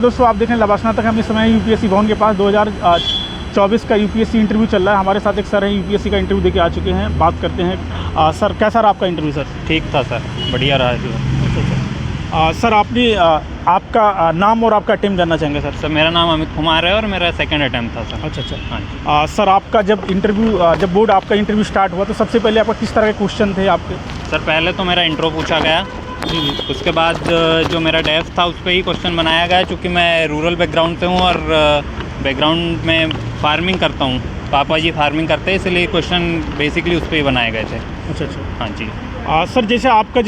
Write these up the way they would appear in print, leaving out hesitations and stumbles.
दोस्तों आप देखें लवासना तक हम इस समय यूपीएससी भवन के पास 2024 का यूपीएससी इंटरव्यू चल रहा है। हमारे साथ एक सर हैं यूपीएससी का इंटरव्यू देके आ चुके हैं। बात करते हैं। सर कैसा रहा आपका इंटरव्यू? सर ठीक था सर, बढ़िया रहा है। सर आपने आपका नाम और आपका अटेम्प्ट जानना चाहेंगे सर? सर मेरा नाम अमित कुमार है और मेरा सेकंड अटैम्प्ट था सर। अच्छा। हाँ सर आपका जब बोर्ड आपका इंटरव्यू स्टार्ट हुआ तो सबसे पहले आपका किस तरह के क्वेश्चन थे आपके? सर पहले तो मेरा इंट्रो पूछा गया, उसके बाद जो मेरा डेफ था उस पर ही क्वेश्चन बनाया गया। चूँकि मैं रूरल बैकग्राउंड से हूँ और बैकग्राउंड में फार्मिंग करता हूँ, पापा जी फार्मिंग करते हैं, इसलिए क्वेश्चन बेसिकली उस पर ही बनाए गए थे। अच्छा। हाँ जी। सर जैसे आपका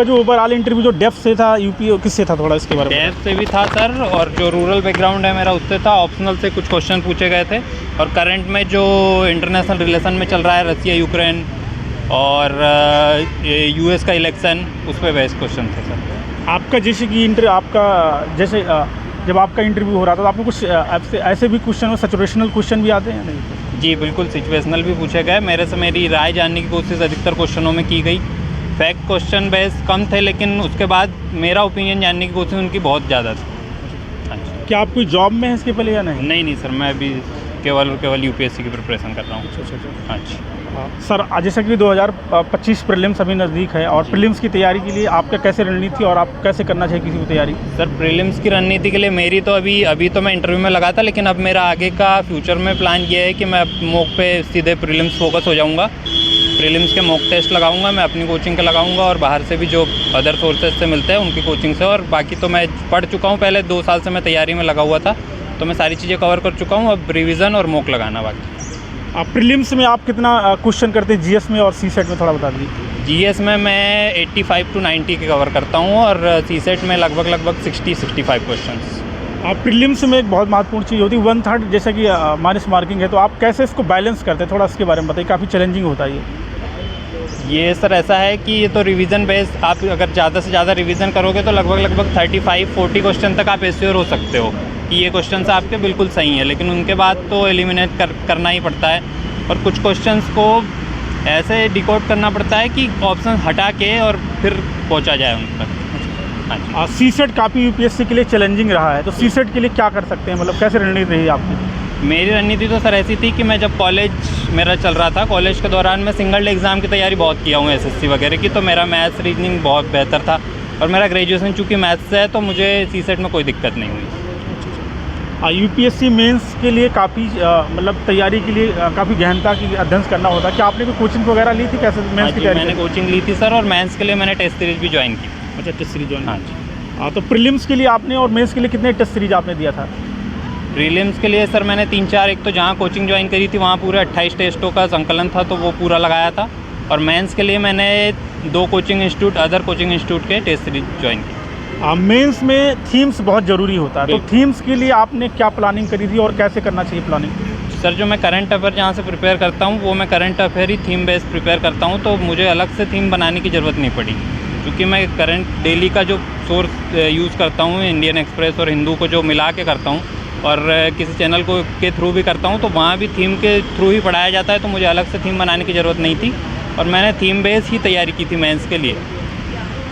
जो ओवरऑल इंटरव्यू जो डेफ से था, यूपी किससे था, थोड़ा इसके बारे में? डेफ से भी था सर, और जो रूरल बैकग्राउंड है मेरा उससे था। ऑप्शनल से कुछ क्वेश्चन पूछे गए थे, और करंट में जो इंटरनेशनल रिलेशन में चल रहा है, रसिया यूक्रेन और यूएस का इलेक्शन, उस पर बेस्ड क्वेश्चन थे सर। आपका जैसे कि जब आपका इंटरव्यू हो रहा था तो आपको कुछ ऐसे भी क्वेश्चन हो, सिचुएशनल क्वेश्चन भी आते हैं नहीं? जी बिल्कुल, सिचुएशनल भी पूछे गए। मेरे से मेरी राय जानने की कोशिश अधिकतर क्वेश्चनों में की गई। फैक्ट क्वेश्चन बेस कम थे, लेकिन उसके बाद मेरा ओपिनियन जानने की कोशिश उनकी बहुत ज़्यादा थी। अच्छा। क्या आप कोई जॉब में है इसके पहले या नहीं? नहीं सर, मैं अभी केवल यूपीएससी की प्रिपरेशन कर रहा हूँ। अच्छा। हाँ जी। सर जैसा कि 2025 प्रीलिम्स अभी नज़दीक है, और प्रीलिम्स की तैयारी के लिए आपका कैसे रणनीति और आप कैसे करना चाहिए किसी को तैयारी? सर प्रीलिम्स की रणनीति के लिए मेरी तो अभी तो मैं इंटरव्यू में लगा था, लेकिन अब मेरा आगे का फ्यूचर में प्लान ये है कि मैं मॉक पे सीधे प्रीलिम्स फोकस हो जाऊँगा। प्रीलिम्स के मॉक टेस्ट लगाऊंगा, मैं अपनी कोचिंग के लगाऊंगा, और बाहर से भी जो अदर सोर्सेज से मिलते हैं उनकी कोचिंग से। और बाकी तो मैं पढ़ चुका हूँ, पहले 2 साल से मैं तैयारी में लगा हुआ था, तो मैं सारी चीज़ें कवर कर चुका हूँ। अब रिवीजन और मॉक लगाना बाकी। प्रीलिम्स में आप कितना क्वेश्चन करते हैं जीएस में और सीसेट में, थोड़ा बता दीजिए। जीएस में मैं 85 to 90 के कवर करता हूँ, और सीसेट में लगभग 60-65 क्वेश्चंस। प्रीलिम्स में एक बहुत महत्वपूर्ण चीज़ होती है 1/3, जैसा कि माइनस मार्किंग है, तो आप कैसे इसको बैलेंस करते हैं? थोड़ा इसके बारे में बताइए, काफ़ी चैलेंजिंग होता है ये सर ऐसा है कि ये तो रिवीजन बेस्ड, आप अगर ज़्यादा से ज़्यादा रिवीजन करोगे तो लगभग 35-40 क्वेश्चन तक आप एश्योर हो सकते हो कि ये क्वेश्चन आपके बिल्कुल सही है, लेकिन उनके बाद तो एलिमिनेट करना ही पड़ता है। और कुछ क्वेश्चंस को ऐसे डिकोड करना पड़ता है कि ऑप्शन हटा के और फिर पहुंचा जाए उन तक। हाँ जी। सीसेट काफ़ी यूपीएससी के लिए चैलेंजिंग रहा है, तो सीसेट के लिए क्या कर सकते हैं, मतलब कैसे रणनीति रही आपकी? मेरी रणनीति तो सर ऐसी थी कि मैं जब कॉलेज मेरा चल रहा था, कॉलेज के दौरान मैं सिंगल डे एग्ज़ाम की तैयारी बहुत किया हूँ, एसएससी वगैरह की, तो मेरा मैथ्स रीजनिंग बहुत बेहतर था, और मेरा ग्रेजुएशन चूँकि मैथ्स से है तो मुझे सीसेट में कोई दिक्कत नहीं हुई। यूपीएससी मेंस के लिए काफ़ी मतलब तैयारी के लिए काफ़ी गहनता की अध्ययन करना होता है। क्या आपने कोई कोचिंग वगैरह ली थी कैसे मेंस की तैयारी? मैंने कोचिंग ली थी सर, और मेंस के लिए मैंने टेस्ट सीरीज भी ज्वाइन की। अच्छा, टेस्ट सीरीज ज्वाइन। हाँ जी। तो प्रीलिम्स के लिए आपने और मेंस के लिए कितने टेस्ट सीरीज आपने दिया था? प्रीलिम्स के लिए सर मैंने 3-4, एक तो जहाँ कोचिंग ज्वाइन करी थी वहाँ पूरे 28 टेस्टों का संकलन था, तो वो पूरा लगाया था। और मेंस के लिए मैंने 2 coaching institute, other coaching institute के टेस्ट सीरीज ज्वाइन की। मेंस में थीम्स बहुत ज़रूरी होता है, तो थीम्स के लिए आपने क्या प्लानिंग करी थी और कैसे करना चाहिए प्लानिंग? सर जो मैं करंट अफेयर जहाँ से प्रिपेयर करता हूँ, वो मैं करंट अफेयर ही थीम बेस्ड प्रिपेयर करता हूँ, तो मुझे अलग से थीम बनाने की ज़रूरत नहीं पड़ी, क्योंकि मैं करंट डेली का जो सोर्स यूज़ करता हूँ, इंडियन एक्सप्रेस और हिंदू को जो मिला के करता हूँ, और किसी चैनल को के थ्रू भी करता हूँ, तो वहाँ भी थीम के थ्रू ही पढ़ाया जाता है, तो मुझे अलग से थीम बनाने की ज़रूरत नहीं थी, और मैंने थीम बेस्ड ही तैयारी की थी मेंस के लिए।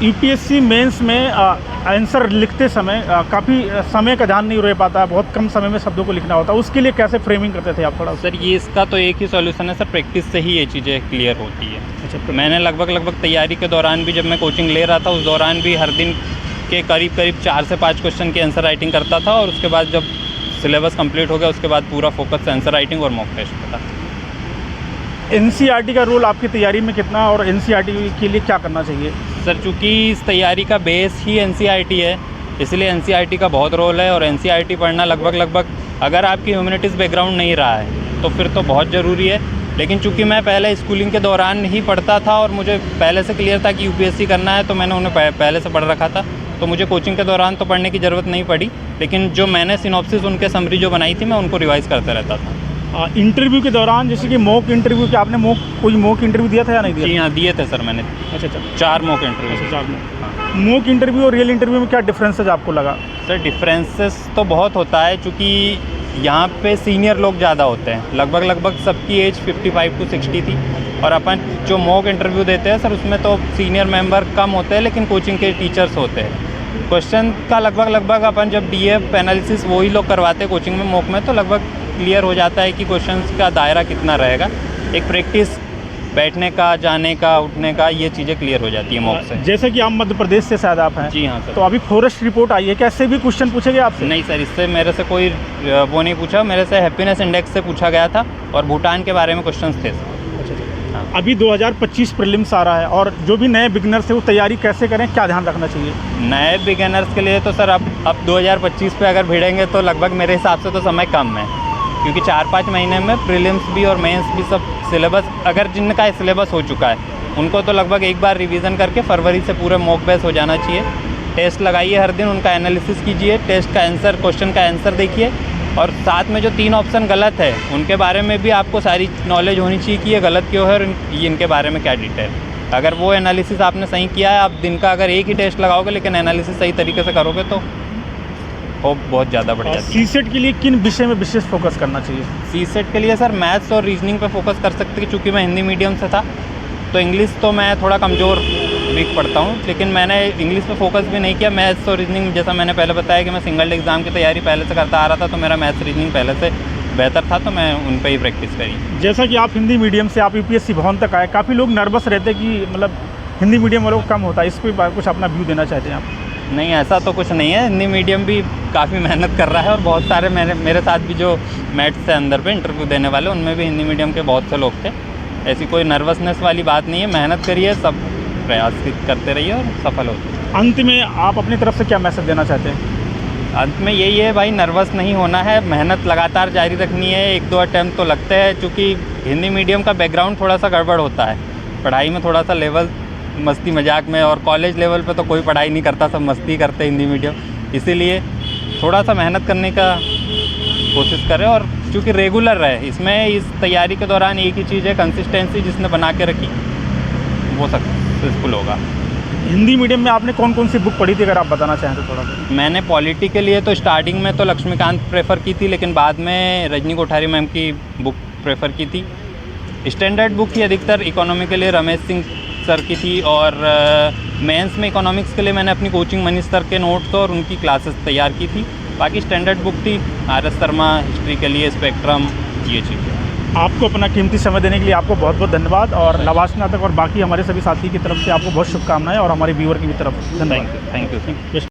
यूपीएससी मेंस में आंसर लिखते समय काफ़ी समय का ध्यान नहीं रह पाता है, बहुत कम समय में शब्दों को लिखना होता है, उसके लिए कैसे फ्रेमिंग करते थे आप थोड़ा? सर ये इसका तो एक ही सॉल्यूशन है सर, प्रैक्टिस से ही ये चीज़ें क्लियर होती है। अच्छा। तो मैंने लगभग तैयारी के दौरान भी, जब मैं कोचिंग ले रहा था उस दौरान भी हर दिन के करीब 4 से 5 क्वेश्चन की आंसर राइटिंग करता था, और उसके बाद जब सिलेबस कंप्लीट हो गया उसके बाद पूरा फोकस आंसर राइटिंग और मॉक टेस्ट पर था। एनसीईआरटी का रोल आपकी तैयारी में कितना, और एनसीईआरटी के लिए क्या करना चाहिए? सर चूँकि इस तैयारी का बेस ही एनसीईआरटी है, इसलिए एनसीईआरटी का बहुत रोल है, और एनसीईआरटी पढ़ना लगभग अगर आपकी ह्यूमैनिटीज़ बैकग्राउंड नहीं रहा है तो फिर तो बहुत ज़रूरी है। लेकिन चूँकि मैं पहले स्कूलिंग के दौरान ही पढ़ता था, और मुझे पहले से क्लियर था कि यूपीएससी करना है, तो मैंने उन्हें पहले से पढ़ रखा था, तो मुझे कोचिंग के दौरान तो पढ़ने की ज़रूरत नहीं पड़ी, लेकिन जो मैंने सिनॉप्सिस उनके समरी जो बनाई थी मैं उनको रिवाइज़ करता रहता था। इंटरव्यू के दौरान जैसे कि मॉक इंटरव्यू, क्या आपने कोई मॉक इंटरव्यू दिया था या नहीं दिया? जी हाँ, दिए थे सर मैंने। अच्छा। 4 मॉक इंटरव्यू। 4 मॉक इंटरव्यू और रियल इंटरव्यू में क्या डिफरेंसेस आपको लगा? सर डिफरेंसेस तो बहुत होता है, चूँकि यहाँ पे सीनियर लोग ज़्यादा होते हैं, लगभग सबकी एज 55 to 60 थी, और अपन जो मॉक इंटरव्यू देते हैं सर उसमें तो सीनियर मेंबर कम होते हैं, लेकिन कोचिंग के टीचर्स होते हैं, क्वेश्चन का लगभग अपन जब डीएफ एनालिसिस वही लोग करवाते हैं कोचिंग में मॉक में, तो लगभग क्लियर हो जाता है कि क्वेश्चंस का दायरा कितना रहेगा। एक प्रैक्टिस बैठने का, जाने का, उठने का, ये चीज़ें क्लियर हो जाती है मॉक से। जैसे कि आप मध्य प्रदेश से शायद आप हैं। जी हाँ सर। तो अभी फॉरेस्ट रिपोर्ट आई है, क्या इससे भी क्वेश्चन पूछे गए आपसे? नहीं सर, इससे मेरे से कोई वो नहीं पूछा, मेरे से हैप्पीनेस इंडेक्स से पूछा गया था और भूटान के बारे में क्वेश्चंस थे सर। हाँ। अभी 2025 प्रीलिम्स आ रहा है और जो भी नए बिगनर्स है वो तैयारी कैसे करें, क्या ध्यान रखना चाहिए? नए बिगिनर्स के लिए तो सर अब 2025 पे अगर भिड़ेंगे तो लगभग मेरे हिसाब से तो समय कम है, क्योंकि 4-5 महीने में प्रीलिम्स भी और मेंस भी सब सिलेबस, अगर जिनका सिलेबस हो चुका है उनको तो लगभग एक बार रिवीजन करके फरवरी से पूरे मॉक बेस हो जाना चाहिए। टेस्ट लगाइए हर दिन, उनका एनालिसिस कीजिए, टेस्ट का आंसर, क्वेश्चन का आंसर देखिए, और साथ में जो 3 ऑप्शन गलत है उनके बारे में भी आपको सारी नॉलेज होनी चाहिए कि ये गलत क्यों है और ये इनके बारे में क्या डिटेल। अगर वो एनालिसिस आपने सही किया है, आप दिन का अगर एक ही टेस्ट लगाओगे लेकिन एनालिसिस सही तरीके से करोगे तो होप बहुत ज़्यादा बढ़ जाती है। सीसेट के लिए किन विषय में विशेष फोकस करना चाहिए? सीसेट के लिए सर मैथ्स और रीजनिंग पे फोकस कर सकते हैं, चूँकि मैं हिंदी मीडियम से था तो इंग्लिश तो मैं थोड़ा कमज़ोर वीक पढ़ता हूँ, लेकिन मैंने इंग्लिश पे फोकस भी नहीं किया। मैथ्स और रीजनिंग, जैसा मैंने पहले बताया कि मैं सिंगल एग्ज़ाम की तैयारी पहले से करता आ रहा था, तो मेरा मैथ्स रीजनिंग पहले से बेहतर था, तो मैं उन पर ही प्रैक्टिस करी। जैसा कि आप हिंदी मीडियम से आप यूपीएससी भवन तक आए, काफ़ी लोग नर्वस रहते कि मतलब हिंदी मीडियम वालों को कम होता है, इस पर कुछ अपना व्यू देना चाहते हैं आप? नहीं, ऐसा तो कुछ नहीं है। हिंदी मीडियम भी काफ़ी मेहनत कर रहा है और बहुत सारे मेरे साथ भी जो मैथ्स से अंदर पे इंटरव्यू देने वाले, उनमें भी हिंदी मीडियम के बहुत से लोग थे। ऐसी कोई नर्वसनेस वाली बात नहीं है, मेहनत करिए, सब प्रयास करते रहिए और सफल होते। अंत में आप अपनी तरफ से क्या मैसेज देना चाहते हैं? अंत में यही है भाई, नर्वस नहीं होना है, मेहनत लगातार जारी रखनी है। 1-2 अटैम्प्ट तो लगते हैं, क्योंकि हिंदी मीडियम का बैकग्राउंड थोड़ा सा गड़बड़ होता है, पढ़ाई में थोड़ा सा लेवल मस्ती मजाक में, और कॉलेज लेवल पे तो कोई पढ़ाई नहीं करता, सब मस्ती करते हिंदी मीडियम। इसीलिए थोड़ा सा मेहनत करने का कोशिश करें, और चूँकि रेगुलर रहे इसमें, इस तैयारी के दौरान एक ही चीज़ है, कंसिस्टेंसी जिसने बना के रखी वो सक्सेसफुल होगा। हिंदी मीडियम में आपने कौन कौन सी बुक पढ़ी थी, अगर आप बताना चाहें तो थोड़ा सा? मैंने पॉलिटी के लिए तो स्टार्टिंग में तो लक्ष्मीकांत प्रेफर की थी, लेकिन बाद में रजनी कोठारी मैम की बुक प्रेफर की थी। स्टैंडर्ड बुक ही अधिकतर इकोनॉमी के लिए रमेश सिंह सर की थी, और मेंस में इकोनॉमिक्स के लिए मैंने अपनी कोचिंग मनीष सर के नोट्स और उनकी क्लासेस तैयार की थी। बाकी स्टैंडर्ड बुक थी RS शर्मा हिस्ट्री के लिए, स्पेक्ट्रम, ये चीज़। आपको अपना कीमती समय देने के लिए आपको बहुत बहुत धन्यवाद, और नवाज स्नातक और बाकी हमारे सभी साथी की तरफ से आपको बहुत शुभकामनाएं, और हमारे व्यूअर की भी तरफ धन्यवाद। Thank you.